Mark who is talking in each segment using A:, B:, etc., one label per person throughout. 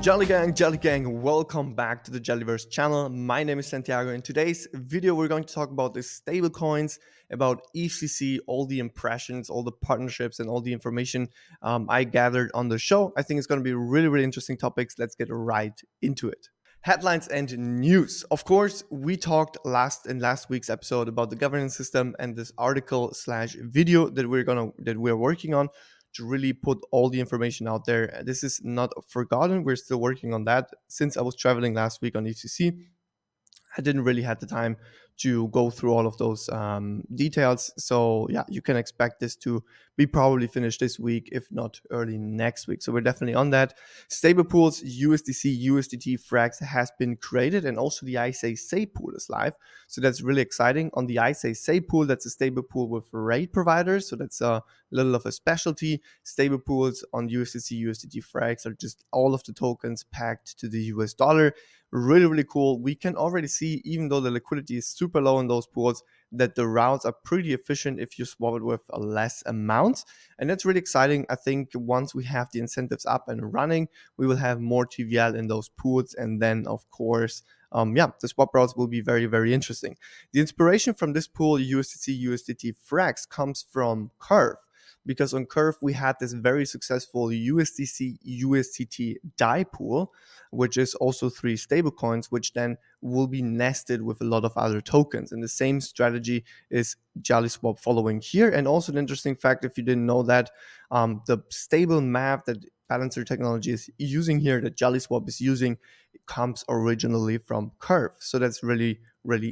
A: Jelly Gang, welcome back to the Jellyverse channel. My name is Santiago. In today's video, we're going to talk about the stablecoins, about ETHCC, all the impressions, all the partnerships, and all the information I gathered on the show. I think it's going to be really interesting topics. Let's get right into it. Headlines and news. Of course, we talked in last week's episode about the governance system and this article slash video that we're working on to really put all the information out there. This is not forgotten. We're still working on that. Since I was traveling last week on ETHCC, I didn't really have the time to go through all of those details. So yeah, you can expect this to be probably finished this week, if not early next week. So we're definitely on that. Stable pools, USDC, USDT, Frax has been created, and also the ETHCC pool is live. So that's really exciting. On the ETHCC pool, that's a stable pool with rate providers. So that's a little of a specialty. Stable pools on USDC, USDT, Frax are just all of the tokens packed to the US dollar. Really cool. We can already see, even though the liquidity is super low in those pools, that the routes are pretty efficient if you swap it with a less amount. And that's really exciting. I think once we have the incentives up and running, we will have more TVL in those pools. And then, of course, the swap routes will be very interesting. The inspiration from this pool, USDC, USDT, Frax, comes from Curve. Because on Curve, we had this very successful USDC, USDT DAI pool, which is also 3 stablecoins, which then will be nested with a lot of other tokens. And the same strategy is JallySwap following here. And also an interesting fact, if you didn't know that, the stable map that Balancer Technology is using here, that JallySwap is using, comes originally from Curve. So that's really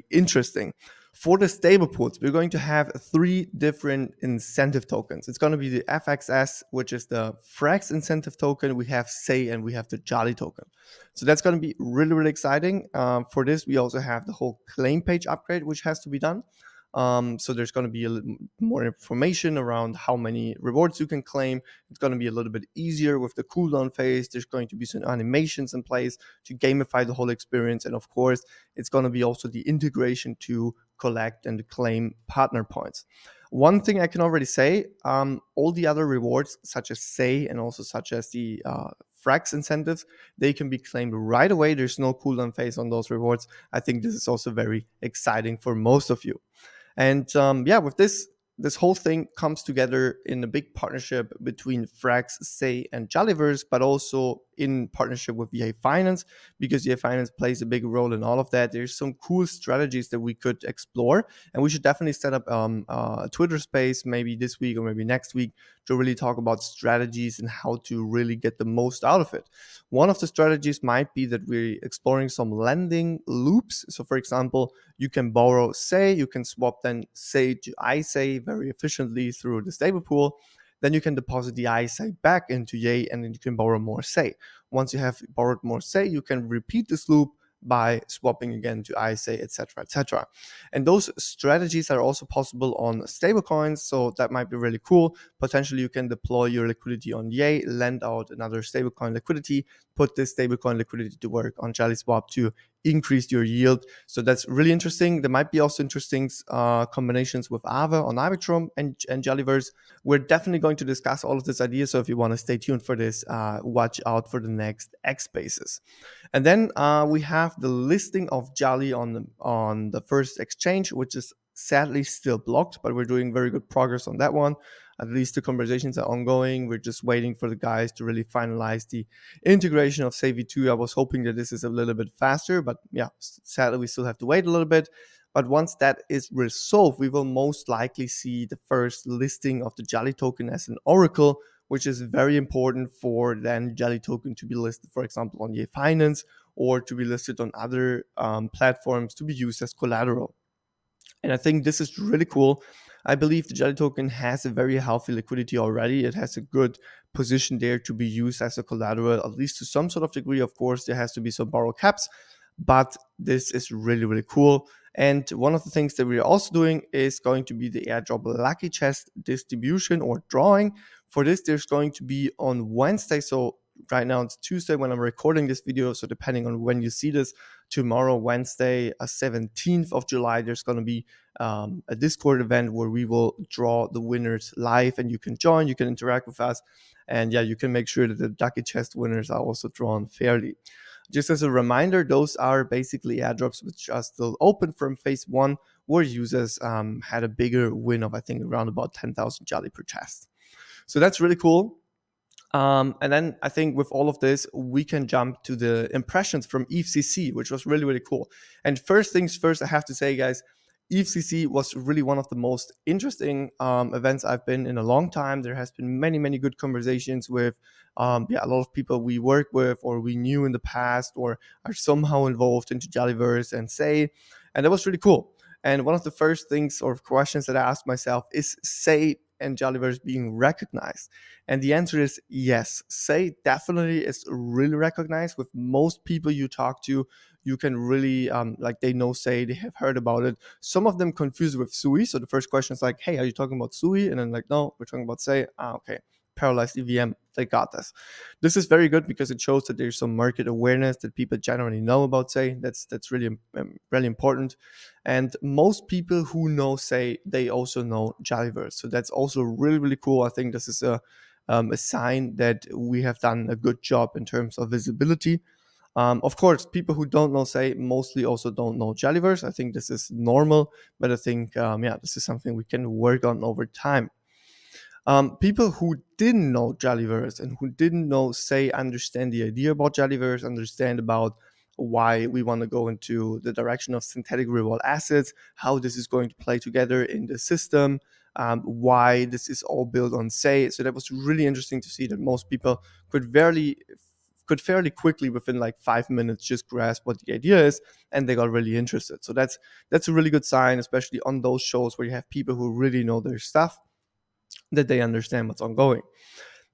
A: interesting. For the stable pools, we're going to have 3 different incentive tokens. It's going to be the FXS, which is the Frax incentive token. We have SAY and we have the Jolly token. So that's going to be really exciting. For this, we also have the whole claim page upgrade, which has to be done. So there's going to be a little more information around how many rewards you can claim. It's going to be a little bit easier with the cooldown phase. There's going to be some animations in place to gamify the whole experience. And of course, it's going to be also the integration to collect and claim partner points. One thing I can already say, all the other rewards, such as SAY and also such as the Frax incentives, they can be claimed right away. There's no cooldown phase on those rewards. I think this is also very exciting for most of you. And with this whole thing comes together in a big partnership between Frax, SAY, and Jollyverse, but also in partnership with EA Finance, because EA Finance plays a big role in all of that. There's some cool strategies that we could explore, and we should definitely set up a Twitter space maybe this week or maybe next week to really talk about strategies and how to really get the most out of it. One of the strategies might be that we're exploring some lending loops. So for example, you can borrow SAY, you can swap then SAY to ISAY very efficiently through the stable pool. Then you can deposit the ISAY back into YAY, and then you can borrow more SAY. Once you have borrowed more SAY, you can repeat this loop by swapping again to ISAY, etc. And those strategies are also possible on stablecoins, so that might be really cool. Potentially, you can deploy your liquidity on YAY, lend out another stablecoin liquidity, put this stablecoin liquidity to work on JallySwap to increase your yield. So that's really interesting. There might be also interesting combinations with Aave on Arbitrum and Jollyverse. We're definitely going to discuss all of these ideas. So if you want to stay tuned for this, watch out for the next X Spaces. And then we have the listing of Jolly on the first exchange, which is sadly still blocked, but we're doing very good progress on that one. At least the conversations are ongoing. We're just waiting for the guys to really finalize the integration of SAY-v2. I was hoping that this is a little bit faster, but yeah, sadly we still have to wait a little bit. But once that is resolved, we will most likely see the first listing of the Jolly token as an oracle, which is very important for then Jolly token to be listed, for example, on EA Finance, or to be listed on other platforms to be used as collateral. And I think this is really cool. I believe the Jolly token has a very healthy liquidity already. It has a good position there to be used as a collateral, at least to some sort of degree. Of course, there has to be some borrow caps, but this is really cool. And one of the things that we're also doing is going to be the airdrop lucky chest distribution or drawing. For this, there's going to be on Wednesday. So right now it's Tuesday when I'm recording this video. So depending on when you see this, tomorrow, Wednesday, 17th of July, there's going to be a Discord event where we will draw the winners live, and you can join, you can interact with us, and yeah, you can make sure that the Ducky Chest winners are also drawn fairly. Just as a reminder, those are basically airdrops which are still open from phase one, where users had a bigger win of, I think, around about 10,000 Jolly per chest. So that's really cool. And then I think with all of this, we can jump to the impressions from ETHCC, which was really, really cool. And first things first, I have to say, guys, ETHCC was really one of the most interesting events I've been in a long time. There has been many, many good conversations with a lot of people we work with or we knew in the past or are somehow involved into Jollyverse and Say. And that was really cool. And one of the first things or questions that I asked myself is Say and Jollyverse being recognized? And the answer is yes. Say definitely is really recognized with most people you talk to. You can really, they know Say, they have heard about it. Some of them confuse with Sui. So the first question is like, hey, are you talking about Sui? And then like, no, we're talking about Say. Okay. Paralyzed EVM, they got this. This is very good because it shows that there's some market awareness that people generally know about Say. That's really, really important. And most people who know Say, they also know Jollyverse. So that's also really, really cool. I think this is a sign that we have done a good job in terms of visibility. Of course, people who don't know Say mostly also don't know Jollyverse. I think this is normal, but I think, this is something we can work on over time. People who didn't know Jollyverse and who didn't know Say understand the idea about Jollyverse, understand about why we want to go into the direction of synthetic real assets, how this is going to play together in the system, why this is all built on Say. So that was really interesting to see that most people could fairly quickly within like 5 minutes just grasp what the idea is, and they got really interested. So that's a really good sign, especially on those shows where you have people who really know their stuff, that they understand what's ongoing.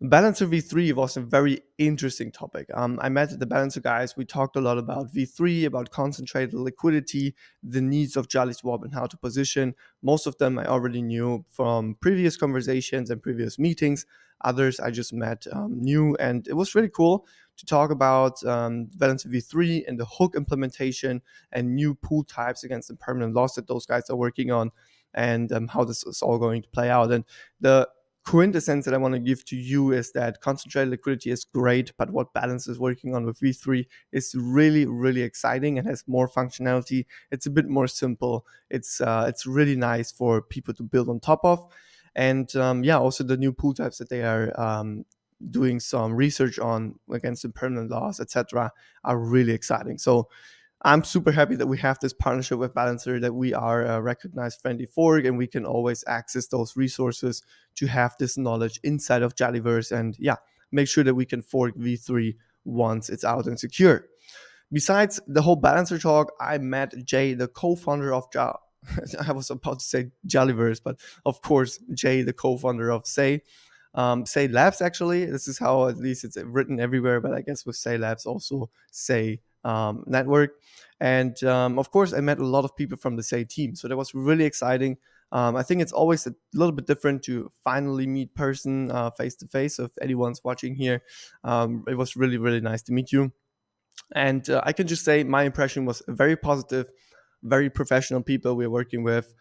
A: Balancer V3 was a very interesting topic. I met the Balancer guys. We talked a lot about V3, about concentrated liquidity, the needs of Jolly Swap, and how to position. Most of them I already knew from previous conversations and previous meetings. Others I just met new, and it was really cool to talk about Balancer V3 and the hook implementation and new pool types against impermanent loss that those guys are working on, and how this is all going to play out. And the quintessence that I want to give to you is that concentrated liquidity is great, but what Balance is working on with V3 is really, really exciting and has more functionality. It's a bit more simple. It's really nice for people to build on top of. And also the new pool types that they are doing some research on against impermanent loss, etc., are really exciting. So I'm super happy that we have this partnership with Balancer, that we are a recognized friendly fork, and we can always access those resources to have this knowledge inside of Jollyverse, and make sure that we can fork V3 once it's out and secure. Besides the whole Balancer talk, I met Jay, the co-founder of I was about to say Jollyverse, but of course, Jay, the co-founder of Say. Say Labs, actually. This is how at least it's written everywhere, but I guess with Say Labs also Say network. And of course, I met a lot of people from the Say team. So that was really exciting. I think it's always a little bit different to finally meet person face to face. So if anyone's watching here, it was really, really nice to meet you. And I can just say my impression was very positive, very professional people we're working with,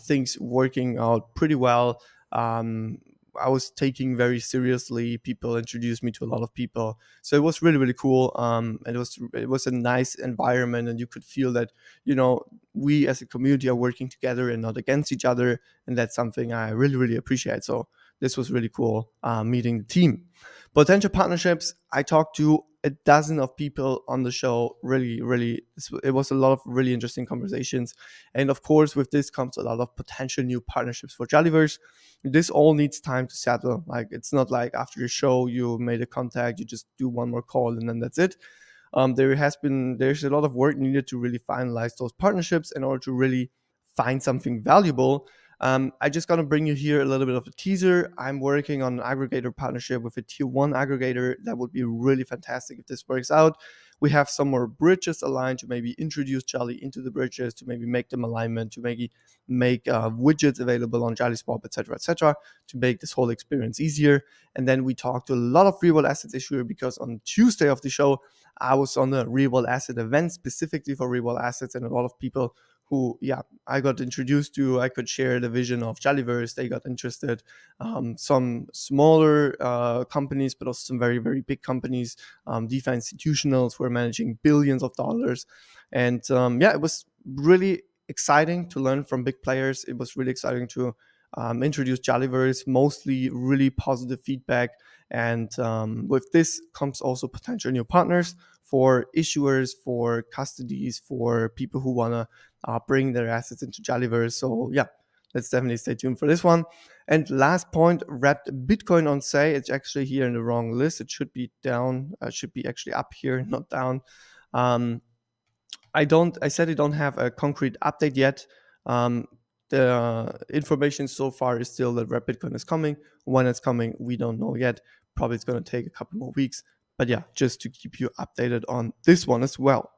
A: things working out pretty well. I was taking very seriously. People introduced me to a lot of people, so it was really, really cool. And it was a nice environment, and you could feel that we as a community are working together and not against each other, and that's something I really, really appreciate. So this was really cool meeting the team. Potential partnerships. I talked to a dozen of people on the show. Really, really, it was a lot of really interesting conversations. And of course, with this comes a lot of potential new partnerships for Jollyverse. This all needs time to settle. Like, it's not like after the show you made a contact, you just do one more call and then that's it. There's a lot of work needed to really finalize those partnerships in order to really find something valuable. I just gonna bring you here a little bit of a teaser. I'm working on an aggregator partnership with a tier 1 aggregator. That would be really fantastic if this works out. We have some more bridges aligned to maybe introduce Jolly into the bridges, to maybe make them alignment, to maybe make widgets available on Jolly Swap, etc., to make this whole experience easier. And then we talked to a lot of real world assets issuer, because on Tuesday of the show, I was on the real world asset event specifically for real world assets, and a lot of people who, yeah, I got introduced to. I could share the vision of Jellyverse. They got interested. Some smaller companies, but also some very, very big companies, DeFi institutionals who are managing billions of dollars. And yeah, it was really exciting to learn from big players. It was really exciting to introduce Jellyverse, mostly really positive feedback. And with this comes also potential new partners for issuers, for custodies, for people who want to bring their assets into Jellyverse. So yeah, let's definitely stay tuned for this one. And last point, wrapped Bitcoin on say. It's actually here in the wrong list. It should be down. Should be actually up here, not down. I said I don't have a concrete update yet. The information so far is still that Red Bitcoin is coming. When it's coming, we don't know yet. Probably it's going to take a couple more weeks. But yeah, just to keep you updated on this one as well.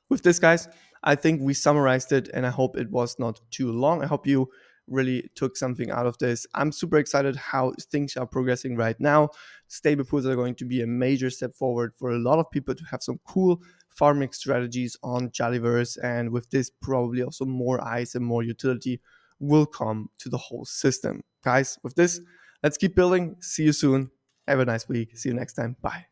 A: With this, guys, I think we summarized it, and I hope it was not too long. I hope you really took something out of this. I'm super excited how things are progressing right now. Stable pools are going to be a major step forward for a lot of people to have some cool farming strategies on Jellyverse, and with this, probably also more eyes and more utility will come to the whole system. Guys, with this, let's keep building. See you soon. Have a nice week. See you next time. Bye.